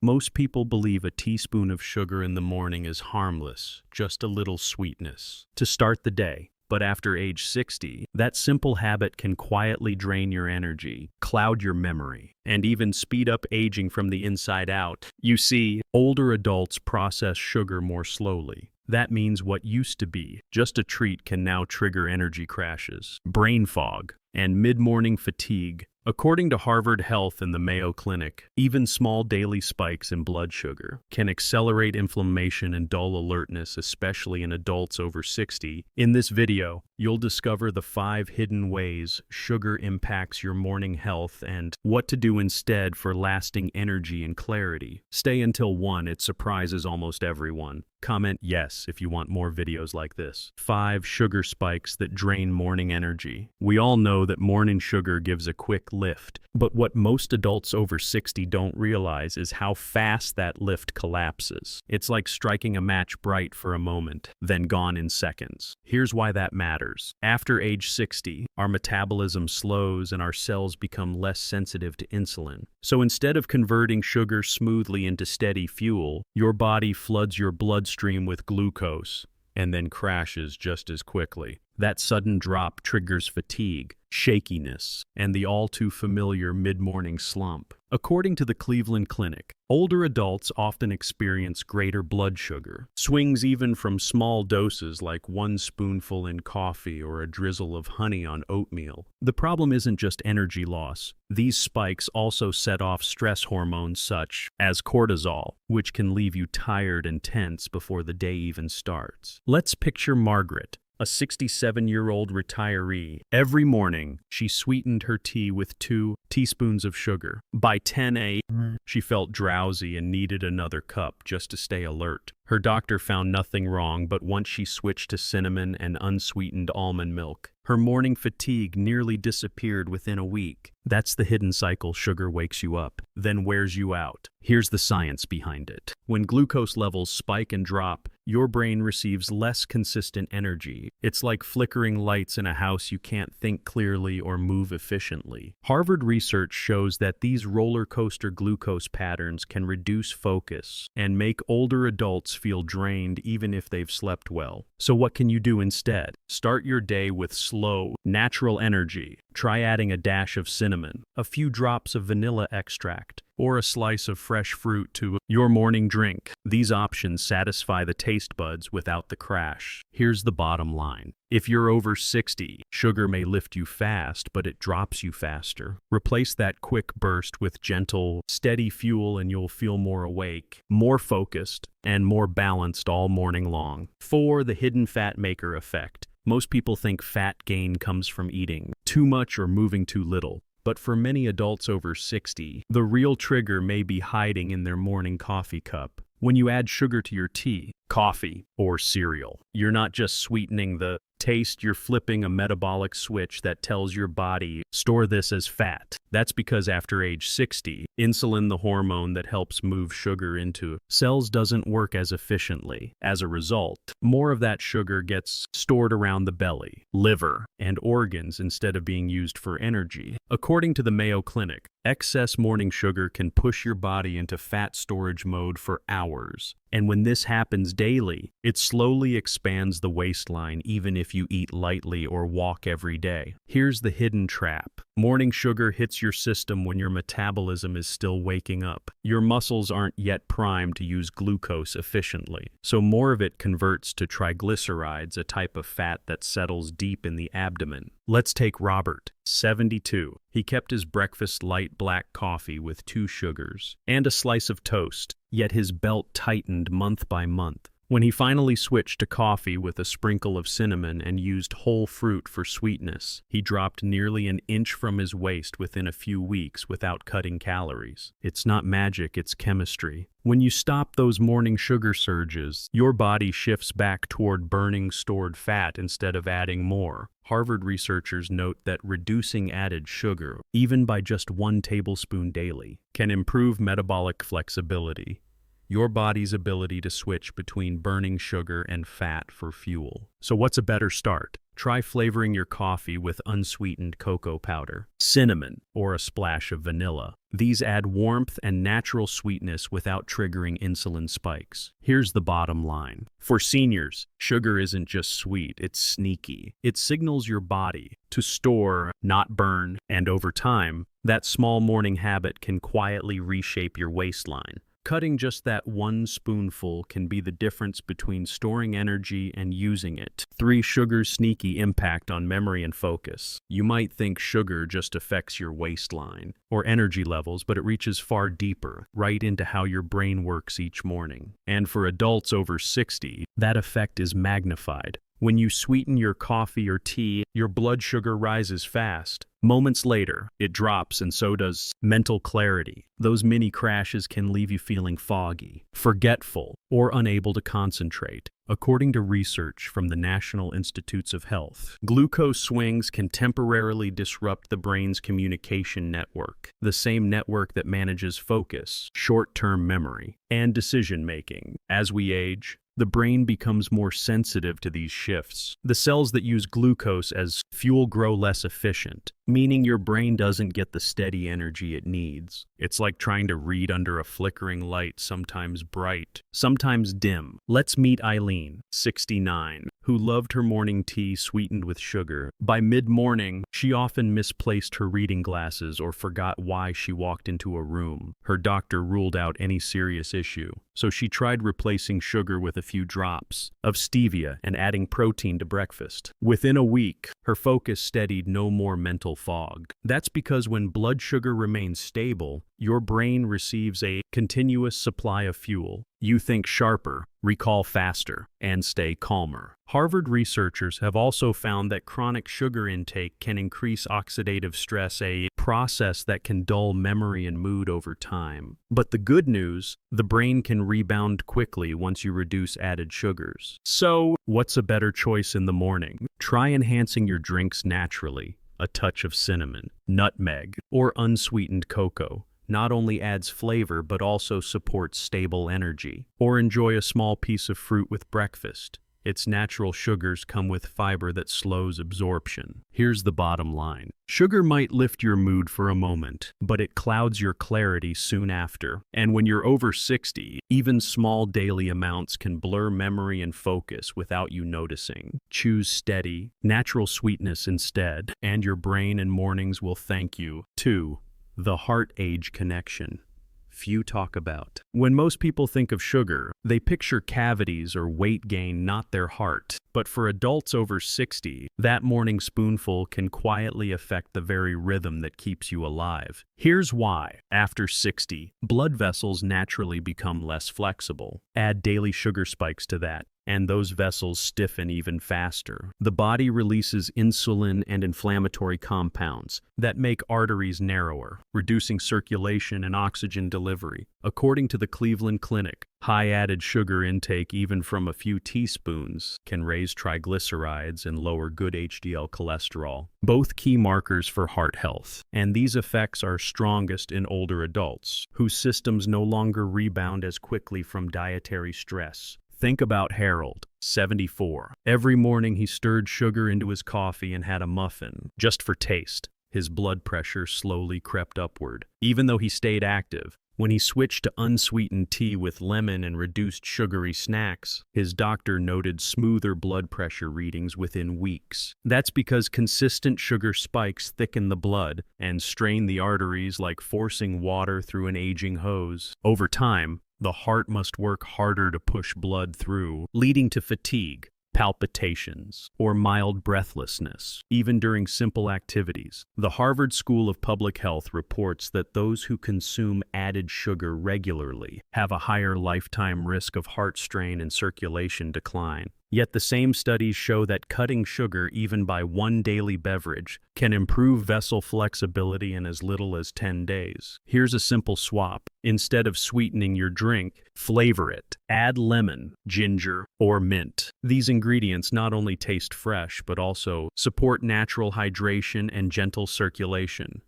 Most people believe a teaspoon of sugar in the morning is harmless, just a little sweetness to start the day. But after age 60, that simple habit can quietly drain your energy, cloud your memory, and even speed up aging from the inside out. You see, older adults process sugar more slowly. That means what used to be just a treat can now trigger energy crashes, brain fog, and mid-morning fatigue. According to Harvard Health and the Mayo Clinic, even small daily spikes in blood sugar can accelerate inflammation and dull alertness, especially in adults over 60. In this video, you'll discover the 5 hidden ways sugar impacts your morning health and what to do instead for lasting energy and clarity. Stay until 1, it surprises almost everyone. Comment yes if you want more videos like this. 5 sugar spikes that drain morning energy. We all know that morning sugar gives a quick lift, but what most adults over 60 don't realize is how fast that lift collapses. It's like striking a match bright for a moment, then gone in seconds. Here's why that matters. After age 60, our metabolism slows and our cells become less sensitive to insulin. So instead of converting sugar smoothly into steady fuel, your body floods your bloodstream with glucose and then crashes just as quickly. That sudden drop triggers fatigue, shakiness, and the all-too-familiar mid-morning slump. According to the Cleveland Clinic, older adults often experience greater blood sugar, swings even from small doses like 1 spoonful in coffee or a drizzle of honey on oatmeal. The problem isn't just energy loss. These spikes also set off stress hormones such as cortisol, which can leave you tired and tense before the day even starts. Let's picture Margaret, a 67-year-old retiree. Every morning, she sweetened her tea with 2 teaspoons of sugar. By 10 a.m., she felt drowsy and needed another cup just to stay alert. Her doctor found nothing wrong, but once she switched to cinnamon and unsweetened almond milk, her morning fatigue nearly disappeared within a week. That's the hidden cycle. Sugar wakes you up, then wears you out. Here's the science behind it. When glucose levels spike and drop, your brain receives less consistent energy. It's like flickering lights in a house you can't think clearly or move efficiently. Harvard research shows that these roller coaster glucose patterns can reduce focus and make older adults feel drained even if they've slept well. So what can you do instead? Start your day with slow, natural energy. Try adding a dash of cinnamon, a few drops of vanilla extract, or a slice of fresh fruit to your morning drink. These options satisfy the taste buds without the crash. Here's the bottom line. If you're over 60, sugar may lift you fast, but it drops you faster. Replace that quick burst with gentle, steady fuel and you'll feel more awake, more focused, and more balanced all morning long. 4. The hidden fat maker effect. Most people think fat gain comes from eating too much or moving too little. But for many adults over 60, the real trigger may be hiding in their morning coffee cup. When you add sugar to your tea, coffee, or cereal, you're not just sweetening the taste, you're flipping a metabolic switch that tells your body, store this as fat. That's because after age 60, insulin, the hormone that helps move sugar into cells, doesn't work as efficiently. As a result, more of that sugar gets stored around the belly, liver, and organs instead of being used for energy. According to the Mayo Clinic, excess morning sugar can push your body into fat storage mode for hours. And when this happens daily, it slowly expands the waistline even if you eat lightly or walk every day. Here's the hidden trap. Morning sugar hits your system when your metabolism is still waking up. Your muscles aren't yet primed to use glucose efficiently, so more of it converts to triglycerides, a type of fat that settles deep in the abdomen. Let's take Robert, 72. He kept his breakfast light black coffee with 2 sugars and a slice of toast, yet his belt tightened month by month. When he finally switched to coffee with a sprinkle of cinnamon and used whole fruit for sweetness, he dropped nearly an inch from his waist within a few weeks without cutting calories. It's not magic, it's chemistry. When you stop those morning sugar surges, your body shifts back toward burning stored fat instead of adding more. Harvard researchers note that reducing added sugar, even by just 1 tablespoon daily, can improve metabolic flexibility, your body's ability to switch between burning sugar and fat for fuel. So what's a better start? try flavoring your coffee with unsweetened cocoa powder, cinnamon, or a splash of vanilla. These add warmth and natural sweetness without triggering insulin spikes. Here's the bottom line. For seniors, sugar isn't just sweet, it's sneaky. It signals your body to store, not burn, and over time, that small morning habit can quietly reshape your waistline. Cutting just that one spoonful can be the difference between storing energy and using it. 3. Sugar's sneaky impact on memory and focus. You might think sugar just affects your waistline or energy levels, but it reaches far deeper, right into how your brain works each morning. And for adults over 60, that effect is magnified. When you sweeten your coffee or tea, your blood sugar rises fast. Moments later, it drops, and so does mental clarity. Those mini crashes can leave you feeling foggy, forgetful, or unable to concentrate. According to research from the National Institutes of Health, glucose swings can temporarily disrupt the brain's communication network, the same network that manages focus, short-term memory, and decision-making. As we age, the brain becomes more sensitive to these shifts. The cells that use glucose as fuel grow less efficient, meaning your brain doesn't get the steady energy it needs. It's like trying to read under a flickering light, sometimes bright, sometimes dim. Let's meet Eileen, 69, who loved her morning tea sweetened with sugar. By mid-morning, she often misplaced her reading glasses or forgot why she walked into a room. Her doctor ruled out any serious issue, so she tried replacing sugar with a few drops of stevia and adding protein to breakfast. Within a week, her focus steadied, no more mental fog. That's because when blood sugar remains stable, your brain receives a continuous supply of fuel. You think sharper, recall faster, and stay calmer. Harvard researchers have also found that chronic sugar intake can increase oxidative stress, a process that can dull memory and mood over time. But the good news, the brain can rebound quickly once you reduce added sugars. So, what's a better choice in the morning? Try enhancing your drinks naturally. A touch of cinnamon, nutmeg, or unsweetened cocoa not only adds flavor but also supports stable energy. Or enjoy a small piece of fruit with breakfast. Its natural sugars come with fiber that slows absorption. Here's the bottom line. Sugar might lift your mood for a moment, but it clouds your clarity soon after. And when you're over 60, even small daily amounts can blur memory and focus without you noticing. Choose steady, natural sweetness instead, and your brain and mornings will thank you. 2. The heart-age connection. Few talk about. When most people think of sugar, they picture cavities or weight gain, not their heart. But for adults over 60, that morning spoonful can quietly affect the very rhythm that keeps you alive. Here's why. After 60, blood vessels naturally become less flexible. Add daily sugar spikes to that, and those vessels stiffen even faster. The body releases insulin and inflammatory compounds that make arteries narrower, reducing circulation and oxygen delivery. According to the Cleveland Clinic, high added sugar intake, even from a few teaspoons, can raise triglycerides and lower good HDL cholesterol, both key markers for heart health. And these effects are strongest in older adults, whose systems no longer rebound as quickly from dietary stress. Think about Harold, 74. Every morning he stirred sugar into his coffee and had a muffin, just for taste. His blood pressure slowly crept upward. Even though he stayed active, when he switched to unsweetened tea with lemon and reduced sugary snacks, his doctor noted smoother blood pressure readings within weeks. That's because consistent sugar spikes thicken the blood and strain the arteries like forcing water through an aging hose. Over time, the heart must work harder to push blood through, leading to fatigue, palpitations, or mild breathlessness, even during simple activities. The Harvard School of Public Health reports that those who consume added sugar regularly have a higher lifetime risk of heart strain and circulation decline. Yet the same studies show that cutting sugar even by one daily beverage can improve vessel flexibility in as little as 10 days. Here's a simple swap. Instead of sweetening your drink, flavor it. Add lemon, ginger, or mint. These ingredients not only taste fresh, but also support natural hydration and gentle circulation.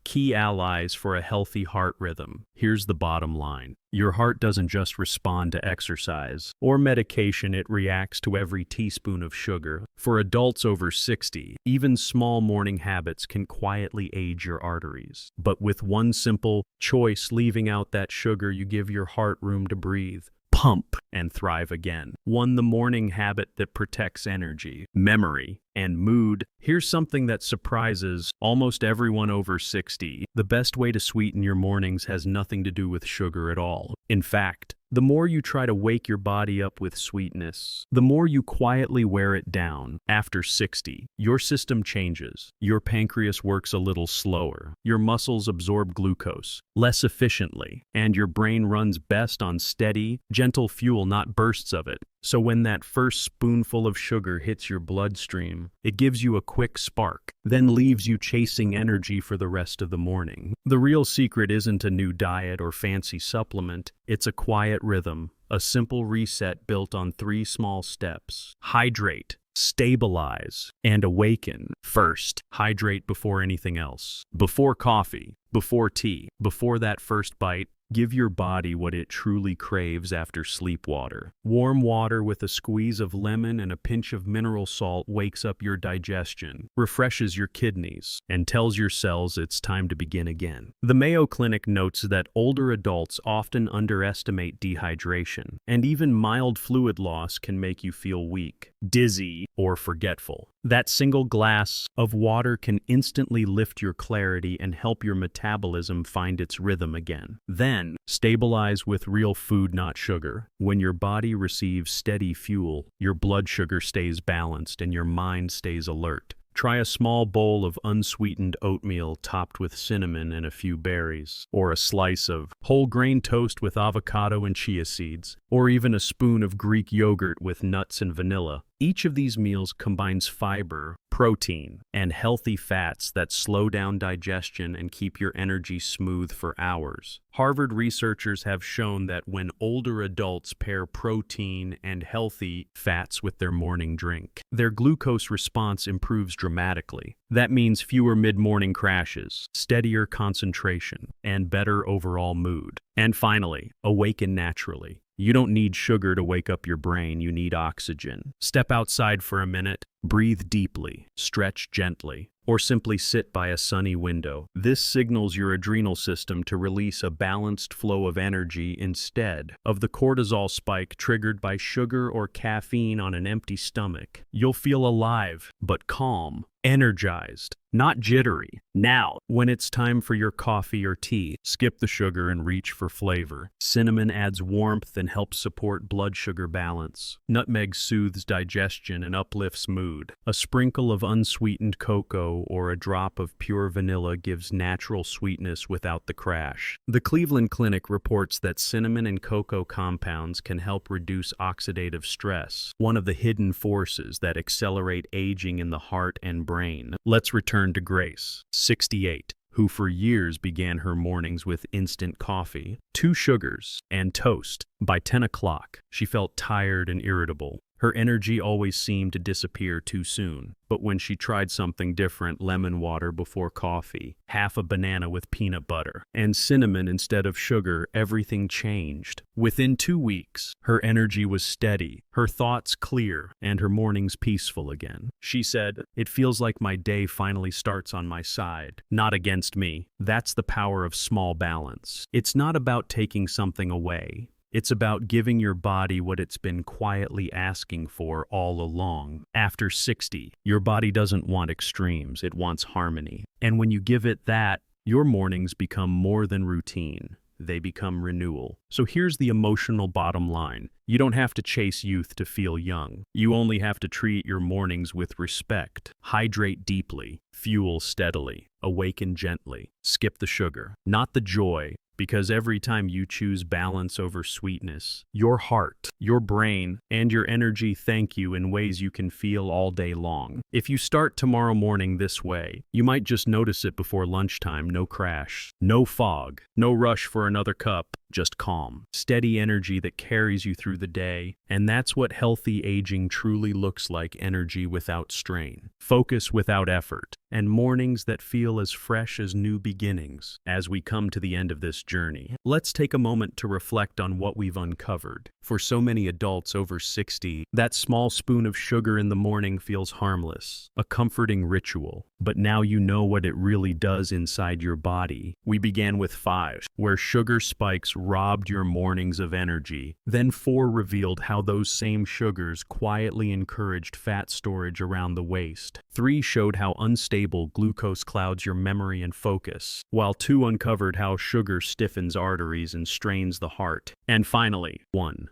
key allies for a healthy heart rhythm. Here's the bottom line. Your heart doesn't just respond to exercise or medication, it reacts to every teaspoon of sugar. For adults over 60, even small morning habits can quietly age your arteries. But with one simple choice, leaving out that sugar, you give your heart room to breathe, pump, and thrive again. One, the morning habit that protects energy, memory, and mood. Here's something that surprises almost everyone over 60. The best way to sweeten your mornings has nothing to do with sugar at all. In fact, the more you try to wake your body up with sweetness, the more you quietly wear it down. After 60, your system changes. Your pancreas works a little slower. Your muscles absorb glucose less efficiently, and your brain runs best on steady, gentle fuel, not bursts of it. So when that first spoonful of sugar hits your bloodstream, it gives you a quick spark, then leaves you chasing energy for the rest of the morning. The real secret isn't a new diet or fancy supplement, it's a quiet rhythm, a simple reset built on 3 small steps. Hydrate, stabilize, and awaken. First, hydrate before anything else. Before coffee, before tea, before that first bite, give your body what it truly craves after sleep water. Warm water with a squeeze of lemon and a pinch of mineral salt wakes up your digestion, refreshes your kidneys, and tells your cells it's time to begin again. The Mayo Clinic notes that older adults often underestimate dehydration, and even mild fluid loss can make you feel weak, dizzy, or forgetful. That single glass of water can instantly lift your clarity and help your metabolism find its rhythm again. Then, stabilize with real food, not sugar. When your body receives steady fuel, your blood sugar stays balanced and your mind stays alert. Try a small bowl of unsweetened oatmeal topped with cinnamon and a few berries, or a slice of whole grain toast with avocado and chia seeds, or even a spoon of Greek yogurt with nuts and vanilla. Each of these meals combines fiber, protein, and healthy fats that slow down digestion and keep your energy smooth for hours. Harvard researchers have shown that when older adults pair protein and healthy fats with their morning drink, their glucose response improves dramatically. That means fewer mid-morning crashes, steadier concentration, and better overall mood. And finally, awaken naturally. You don't need sugar to wake up your brain, you need oxygen. Step outside for a minute, breathe deeply, stretch gently, or simply sit by a sunny window. This signals your adrenal system to release a balanced flow of energy instead of the cortisol spike triggered by sugar or caffeine on an empty stomach. You'll feel alive, but calm, energized, not jittery. Now, when it's time for your coffee or tea, skip the sugar and reach for flavor. Cinnamon adds warmth and helps support blood sugar balance. Nutmeg soothes digestion and uplifts mood. A sprinkle of unsweetened cocoa or a drop of pure vanilla gives natural sweetness without the crash. The Cleveland Clinic reports that cinnamon and cocoa compounds can help reduce oxidative stress, one of the hidden forces that accelerate aging in the heart and brain. Let's return to Grace, 68, who for years began her mornings with instant coffee, 2 sugars, and toast. By 10 o'clock, she felt tired and irritable. Her energy always seemed to disappear too soon. But when she tried something different, lemon water before coffee, half a banana with peanut butter, and cinnamon instead of sugar, everything changed. Within 2 weeks, her energy was steady, her thoughts clear, and her mornings peaceful again. She said, "It feels like my day finally starts on my side, not against me." That's the power of small balance. It's not about taking something away. It's about giving your body what it's been quietly asking for all along. After 60, your body doesn't want extremes, it wants harmony. And when you give it that, your mornings become more than routine. They become renewal. So here's the emotional bottom line. You don't have to chase youth to feel young. You only have to treat your mornings with respect. Hydrate deeply, fuel steadily, awaken gently. Skip the sugar, not the joy. Because every time you choose balance over sweetness, your heart, your brain, and your energy thank you in ways you can feel all day long. If you start tomorrow morning this way, you might just notice it before lunchtime. No crash, no fog, no rush for another cup. just calm, steady energy that carries you through the day. And that's what healthy aging truly looks like: energy without strain, focus without effort, and mornings that feel as fresh as new beginnings. As we come to the end of this journey, let's take a moment to reflect on what we've uncovered. For so many adults over 60, that small spoon of sugar in the morning feels harmless, a comforting ritual. But now you know what it really does inside your body. We began with 5, where sugar spikes robbed your mornings of energy. Then 4 revealed how those same sugars quietly encouraged fat storage around the waist. 3 showed how unstable glucose clouds your memory and focus, while 2 uncovered how sugar stiffens arteries and strains the heart. And finally, 1.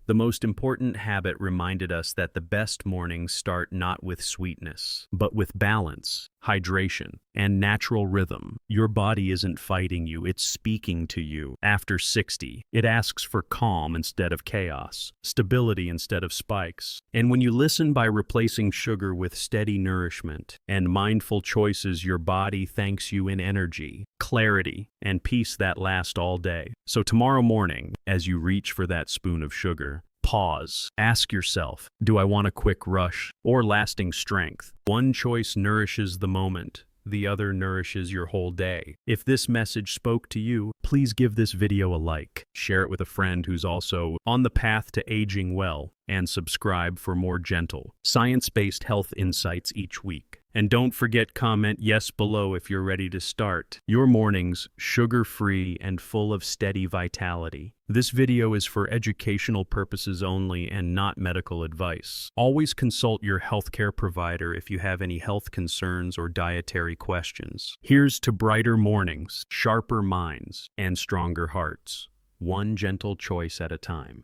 The most important habit reminded us that the best mornings start not with sweetness, but with balance, hydration, and natural rhythm. Your body isn't fighting you, it's speaking to you. After 60, it asks for calm instead of chaos, stability instead of spikes. And when you listen by replacing sugar with steady nourishment and mindful choices, your body thanks you in energy, clarity, and peace that last all day. So tomorrow morning, as you reach for that spoon of sugar, pause. Ask yourself, do I want a quick rush or lasting strength? One choice nourishes the moment, the other nourishes your whole day. If this message spoke to you, please give this video a like, share it with a friend who's also on the path to aging well, and subscribe for more gentle, science-based health insights each week. And don't forget, comment yes below if you're ready to start your mornings sugar-free and full of steady vitality. This video is for educational purposes only and not medical advice. Always consult your healthcare provider if you have any health concerns or dietary questions. Here's to brighter mornings, sharper minds, and stronger hearts, one gentle choice at a time.